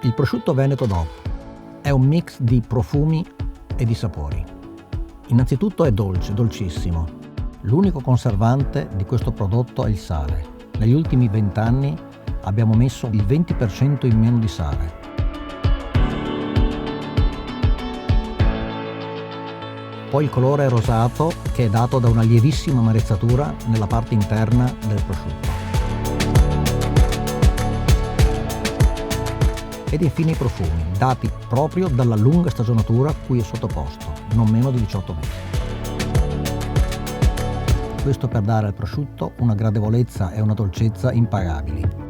Il prosciutto veneto DOP è un mix di profumi e di sapori. Innanzitutto è dolce, dolcissimo. L'unico conservante di questo prodotto è il sale. Negli ultimi 20 anni abbiamo messo il 20% in meno di sale. Poi il colore è rosato, che è dato da una lievissima amarezzatura nella parte interna del prosciutto. Ed infine i profumi, dati proprio dalla lunga stagionatura cui è sottoposto, non meno di 18 mesi. Questo per dare al prosciutto una gradevolezza e una dolcezza impagabili.